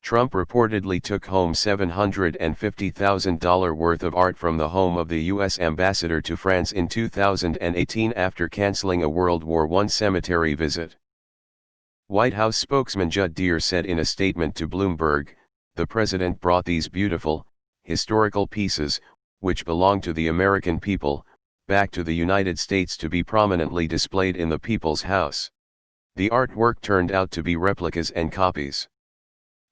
Trump reportedly took home $750,000 worth of art from the home of the U.S. ambassador to France in 2018 after canceling a World War I cemetery visit. White House spokesman Judd Deere said in a statement to Bloomberg, "The president brought these beautiful, historical pieces, which belong to the American people, back to the United States to be prominently displayed in the People's House. The artwork turned out to be replicas and copies.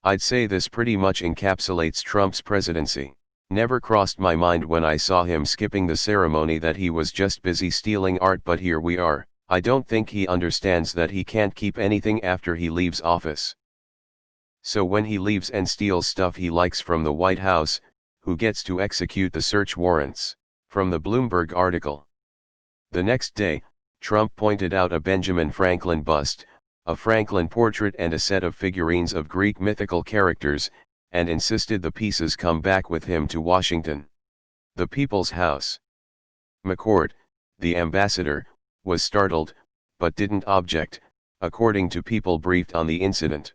I'd say this pretty much encapsulates Trump's presidency. Never crossed my mind when I saw him skipping the ceremony that he was just busy stealing art, but here we are. I don't think he understands that he can't keep anything after he leaves office. So when he leaves and steals stuff he likes from the White House, who gets to execute the search warrants?" From the Bloomberg article. The next day, Trump pointed out a Benjamin Franklin bust, a Franklin portrait and a set of figurines of Greek mythical characters, and insisted the pieces come back with him to Washington. The People's House. McCord, the ambassador, was startled, but didn't object, according to people briefed on the incident.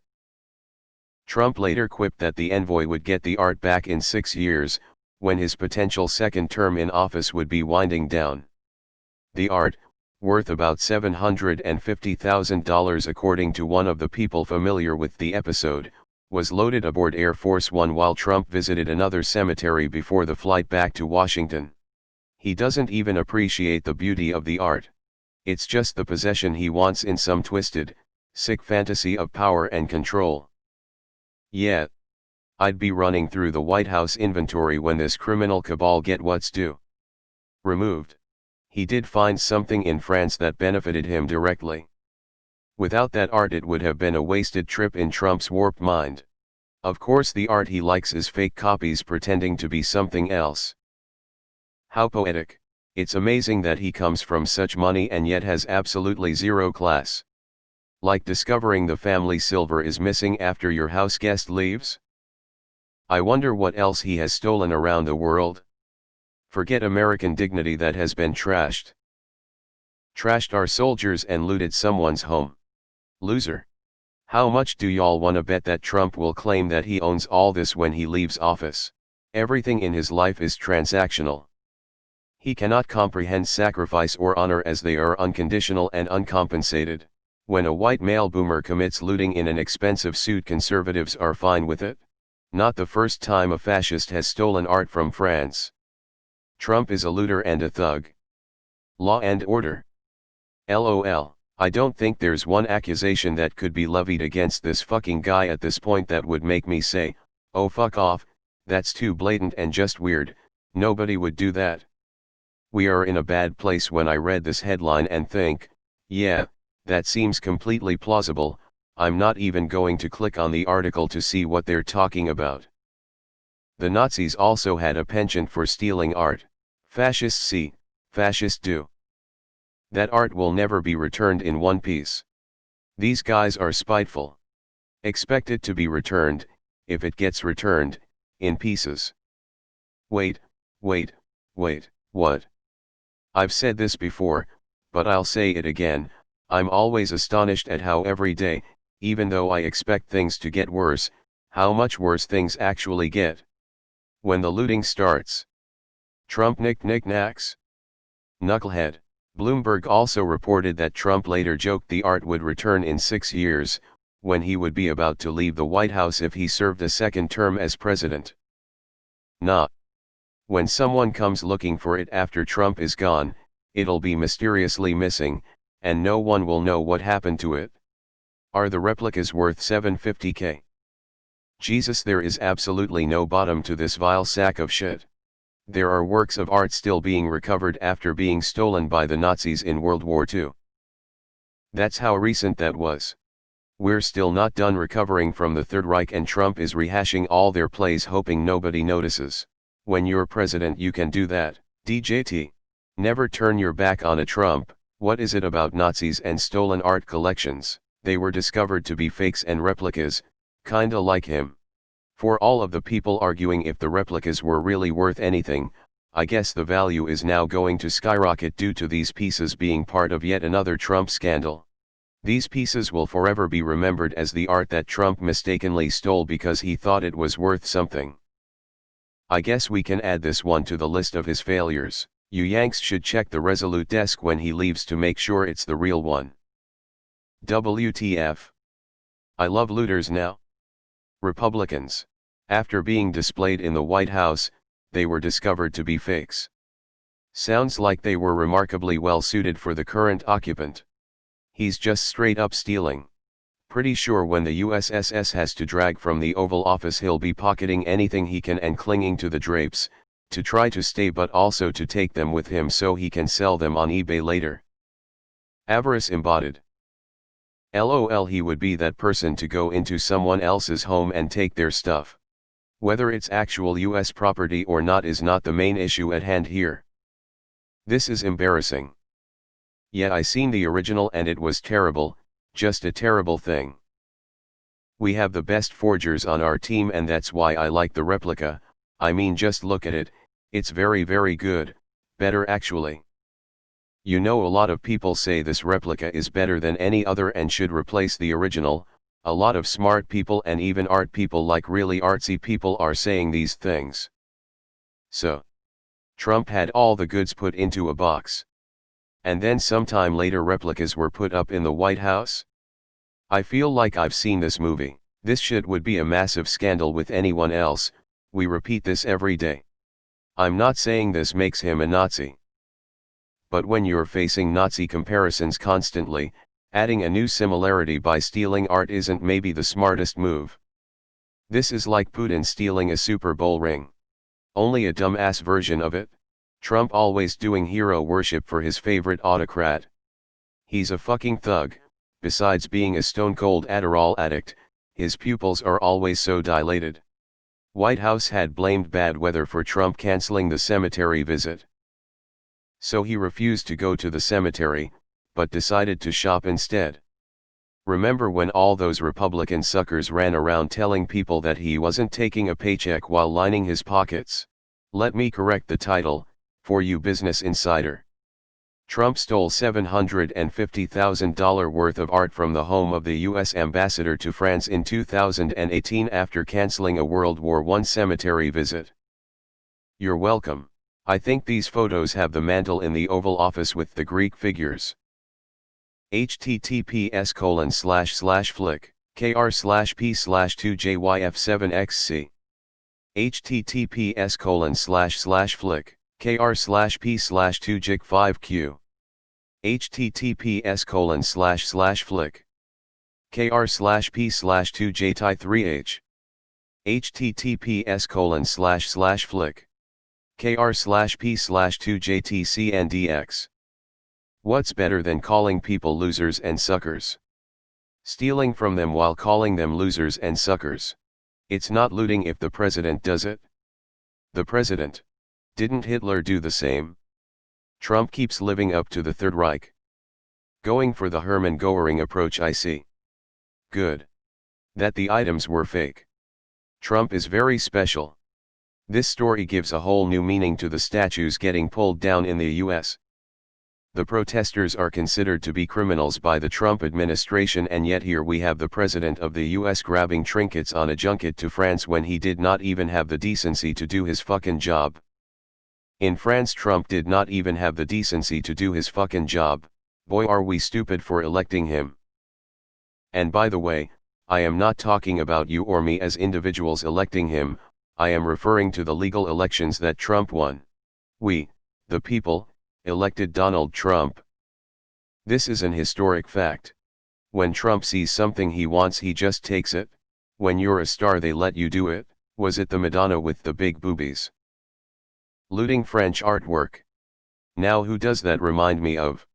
Trump later quipped that the envoy would get the art back in 6 years, when his potential second term in office would be winding down. The art, worth about $750,000 according to one of the people familiar with the episode, was loaded aboard Air Force One while Trump visited another cemetery before the flight back to Washington. He doesn't even appreciate the beauty of the art. It's just the possession he wants in some twisted, sick fantasy of power and control. Yeah. I'd be running through the White House inventory when this criminal cabal get what's due. Removed. He did find something in France that benefited him directly. Without that art it would have been a wasted trip in Trump's warped mind. Of course the art he likes is fake copies pretending to be something else. How poetic. It's amazing that he comes from such money and yet has absolutely zero class. Like discovering the family silver is missing after your house guest leaves? I wonder what else he has stolen around the world. Forget American dignity that has been trashed. Trashed our soldiers and looted someone's home. Loser. How much do y'all wanna bet that Trump will claim that he owns all this when he leaves office? Everything in his life is transactional. He cannot comprehend sacrifice or honor as they are unconditional and uncompensated. When a white male boomer commits looting in an expensive suit, conservatives are fine with it. Not the first time a fascist has stolen art from France. Trump is a looter and a thug. Law and order. LOL. I don't think there's one accusation that could be levied against this fucking guy at this point that would make me say, oh fuck off, that's too blatant and just weird, nobody would do that. We are in a bad place when I read this headline and think, yeah, that seems completely plausible. I'm not even going to click on the article to see what they're talking about. The Nazis also had a penchant for stealing art. Fascists see, fascists do. That art will never be returned in one piece. These guys are spiteful. Expect it to be returned, if it gets returned, in pieces. Wait, what? I've said this before, but I'll say it again, I'm always astonished at how every day, even though I expect things to get worse, how much worse things actually get. When the looting starts. Trump knickknacks. Knucklehead. Bloomberg also reported that Trump later joked the art would return in 6 years, when he would be about to leave the White House if he served a second term as president. Nah. When someone comes looking for it after Trump is gone, it'll be mysteriously missing, and no one will know what happened to it. Are the replicas worth $750K? Jesus, there is absolutely no bottom to this vile sack of shit. There are works of art still being recovered after being stolen by the Nazis in World War II. That's how recent that was. We're still not done recovering from the Third Reich and Trump is rehashing all their plays hoping nobody notices. When you're president you can do that. DJT. Never turn your back on a Trump. What is it about Nazis and stolen art collections? They were discovered to be fakes and replicas, kinda like him. For all of the people arguing if the replicas were really worth anything, I guess the value is now going to skyrocket due to these pieces being part of yet another Trump scandal. These pieces will forever be remembered as the art that Trump mistakenly stole because he thought it was worth something. I guess we can add this one to the list of his failures. You Yanks should check the Resolute desk when he leaves to make sure it's the real one. WTF. I love looters now. Republicans. After being displayed in the White House, they were discovered to be fakes. Sounds like they were remarkably well suited for the current occupant. He's just straight up stealing. Pretty sure when the USSS has to drag from the Oval Office he'll be pocketing anything he can and clinging to the drapes, to try to stay but also to take them with him so he can sell them on eBay later. Avarice embodied. LOL, he would be that person to go into someone else's home and take their stuff. Whether it's actual US property or not is not the main issue at hand here. This is embarrassing. Yeah, I seen the original and it was terrible, just a terrible thing. We have the best forgers on our team and that's why I like the replica. I mean, just look at it, it's very good, better actually. You know, a lot of people say this replica is better than any other and should replace the original. A lot of smart people and even art people, like really artsy people, are saying these things. So, Trump had all the goods put into a box. And then sometime later replicas were put up in the White House? I feel like I've seen this movie. This shit would be a massive scandal with anyone else. We repeat this every day. I'm not saying this makes him a Nazi. But when you're facing Nazi comparisons constantly, adding a new similarity by stealing art isn't maybe the smartest move. This is like Putin stealing a Super Bowl ring. Only a dumbass version of it. Trump always doing hero worship for his favorite autocrat. He's a fucking thug. Besides being a stone-cold Adderall addict, his pupils are always so dilated. White House had blamed bad weather for Trump canceling the cemetery visit. So he refused to go to the cemetery, but decided to shop instead. Remember when all those Republican suckers ran around telling people that he wasn't taking a paycheck while lining his pockets? Let me correct the title, for you Business Insider. Trump stole $750,000 worth of art from the home of the U.S. ambassador to France in 2018 after canceling a World War I cemetery visit. You're welcome. I think these photos have the mantle in the Oval Office with the Greek figures. https://flick kr/p/2jyf7xc https://flick kr/p/2jig5q https://flick kr/p/2jti3h https://flick kr/p/2jtcndx. What's better than calling people losers and suckers? Stealing from them while calling them losers and suckers. It's not looting if the president does it. The president. Didn't Hitler do the same? Trump keeps living up to the Third Reich. Going for the Hermann Goering approach, I see. Good. That the items were fake. Trump is very special. This story gives a whole new meaning to the statues getting pulled down in the US. The protesters are considered to be criminals by the Trump administration, and yet here we have the president of the US grabbing trinkets on a junket to France when he did not even have the decency to do his fucking job. In France, Trump did not even have the decency to do his fucking job. Boy, are we stupid for electing him. And by the way, I am not talking about you or me as individuals electing him. I am referring to the legal elections that Trump won. We, the people, elected Donald Trump. This is an historic fact. When Trump sees something he wants, he just takes it. When you're a star, they let you do it. Was it the Madonna with the big boobies? Looting French artwork. Now who does that remind me of?